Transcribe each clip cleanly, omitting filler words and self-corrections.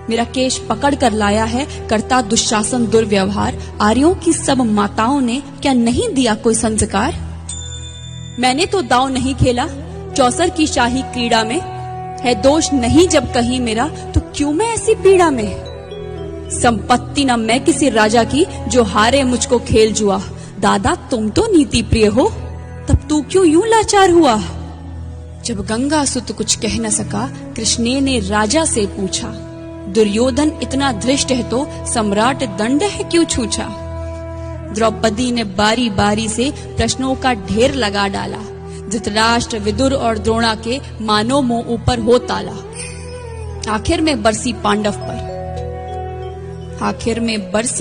मेरा केश पकड़ कर लाया है, करता दुशासन दुर्व्यवहार। आर्यों की सब माताओं ने क्या नहीं दिया कोई संस्कार? मैंने तो दांव नहीं खेला चौसर की शाही क्रीड़ा में, है दोष नहीं जब कहीं मेरा, तो क्यों मैं ऐसी पीड़ा में? संपत्ति न मैं किसी राजा की, जो हारे मुझको खेल जुआ। दादा तुम तो नीति प्रिय हो, तब तू क्यों यूं लाचार हुआ? जब गंगा सुत कुछ कह न सका, कृष्ण ने राजा से पूछा। दुर्योधन इतना धृष्ट है तो सम्राट दंड है क्यों छूछा? द्रौपदी ने बारी बारी से प्रश्नों का ढेर लगा डाला। धृतराष्ट्र, विदुर और द्रोणा के मानो मुंह ऊपर हो ताला। आखिर में बरसी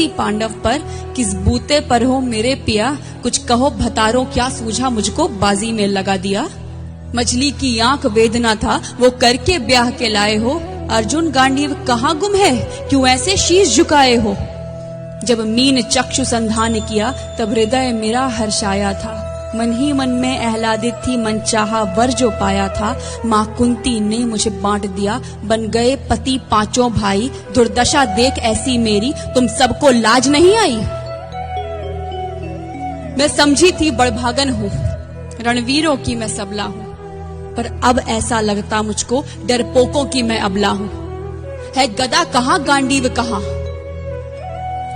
पांडव पर किस बूते पर हो मेरे पिया? कुछ कहो भतारो क्या सूझा मुझको, बाजी में लगा दिया। मछली की आंख वेदना था वो करके ब्याह के लाए हो। अर्जुन गांडीव कहाँ गुम है, क्यों ऐसे शीश झुकाए हो? जब मीन चक्षु संधान किया, तब हृदय मेरा हर्षाया था। मन ही मन में आह्लादित थी, मन चाहा वर जो पाया था। माँ कुंती ने मुझे बांट दिया, बन गए पति पांचों भाई। दुर्दशा देख ऐसी मेरी, तुम सबको लाज नहीं आई? मैं समझी थी बड़भागन हूँ, रणवीरों की मैं सबला हूँ, पर अब ऐसा लगता मुझको डरपोकों की मैं अबला हूँ। है गदा कहाँ गांडीव कहाँ,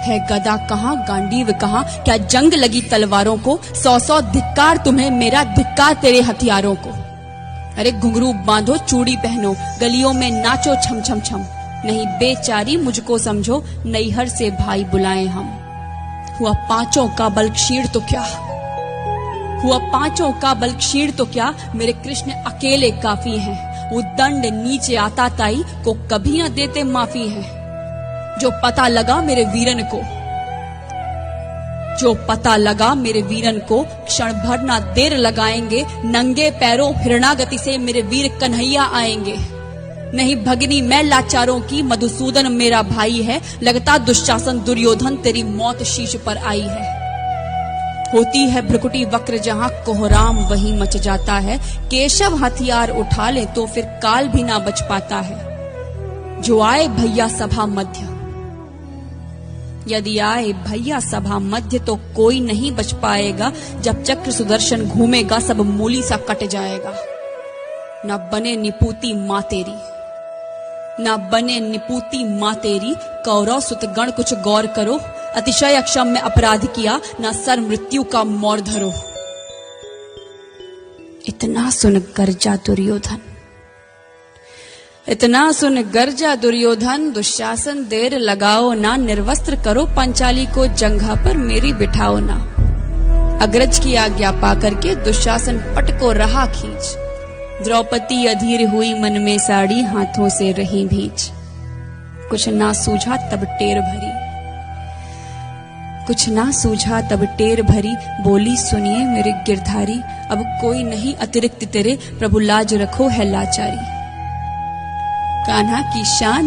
है गदा कहाँ गांडीव कहाँ? क्या जंग लगी तलवारों को? 100 धिक्कार तुम्हें, मेरा धिक्कार तेरे हथियारों को। अरे घुंघरू बांधो, चूड़ी पहनो, गलियों में नाचो छम छम छम। नहीं बेचारी मुझको समझो, नैहर से भाई बुलाएं हम। हुआ पांचों का बल क्षीण तो क्या, मेरे कृष्ण अकेले काफी हैं। वो दंड नीचे आता ताई को कभी न देते माफी है। जो पता लगा मेरे वीरन को, क्षण भर ना देर लगाएंगे। नंगे पैरों हिरणागति से मेरे वीर कन्हैया आएंगे। नहीं भगनी मैं लाचारों की, मधुसूदन मेरा भाई है। लगता दुशासन दुर्योधन, तेरी मौत शीश पर आई है। होती है भ्रुकुटी वक्र जहां, कोहराम वहीं मच जाता है। केशव हथियार उठा ले तो फिर काल भी ना बच पाता है। जो आए भैया सभा मध्य, यदि आए भैया सभा मध्य, तो कोई नहीं बच पाएगा। जब चक्र सुदर्शन घूमेगा, सब मूली सा कट जाएगा। न बने निपूती माँ तेरी, कौरव सुत गण कुछ गौर करो। अतिशय अक्षम्य अपराध किया, न सर मृत्यु का मोर धरो। इतना सुन गर्जा दुर्योधन, दुशासन देर लगाओ ना। निर्वस्त्र करो पंचाली को, जंघा पर मेरी बिठाओ ना। अग्रज की आज्ञा पाकर के दुशासन पट को रहा खींच। द्रौपदी अधीर हुई मन में साड़ी, हाथों से रही भींच। कुछ ना सूझा तब टेर भरी, बोली सुनिए मेरे गिरधारी। अब कोई नहीं अतिरिक्त तेरे, प्रभु लाज रखो है लाचारी। कान्हा की शान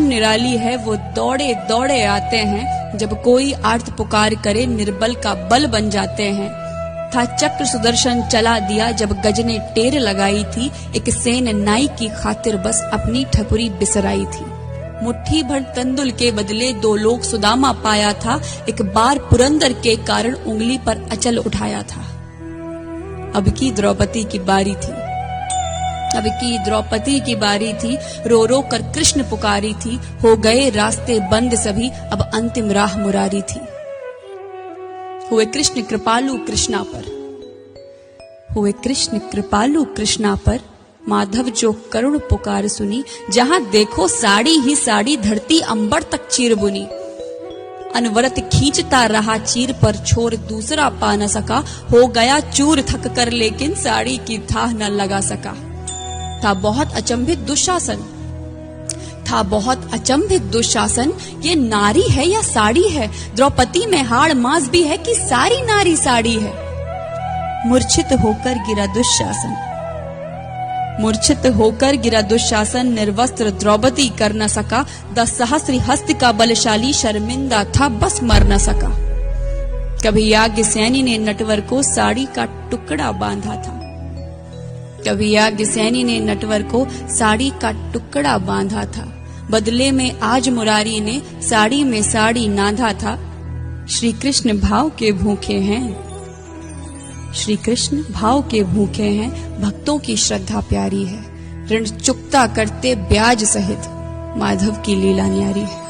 निराली है, वो दौड़े दौड़े आते हैं। जब कोई आर्त पुकार करे, निर्बल का बल बन जाते हैं। था चक्र सुदर्शन चला दिया, जब गज ने टेर लगाई थी। एक सेन नाई की खातिर बस अपनी ठकुरी बिसराई थी। मुट्ठी भर तंदुल के बदले 2 लोग सुदामा पाया था। एक बार पुरंदर के कारण उंगली पर अचल उठाया था। अब की द्रौपदी की बारी थी, रो रो कर कृष्ण पुकारी थी। हो गए रास्ते बंद सभी, अब अंतिम राह मुरारी थी। हुए कृष्ण कृपालु कृष्णा पर, माधव जो करुण पुकार सुनी। जहां देखो साड़ी ही साड़ी, धरती अंबर तक चीर बुनी। अनवरत खींचता रहा चीर पर, छोर दूसरा पा न सका। हो गया चूर थक कर, लेकिन साड़ी की थाह न लगा सका। था बहुत अचंभित दुशासन, ये नारी है या साड़ी है? द्रौपदी में हाड़ मांस भी है कि सारी नारी साड़ी है? मूर्छित होकर गिरा दुशासन, निर्वस्त्र द्रौपदी कर न सका। 10 सहस्त्र हस्त का बलशाली, शर्मिंदा था बस मर न सका। कभी याज्ञसेनी ने नटवर को साड़ी का टुकड़ा बांधा था। कभी याज्ञसेनी ने नटवर को साड़ी का टुकड़ा बांधा था, बदले में आज मुरारी ने साड़ी में साड़ी नांधा था। श्री कृष्ण भाव के भूखे हैं, श्री कृष्ण भाव के भूखे हैं, भक्तों की श्रद्धा प्यारी है। ऋण चुकता करते ब्याज सहित, माधव की लीला न्यारी है।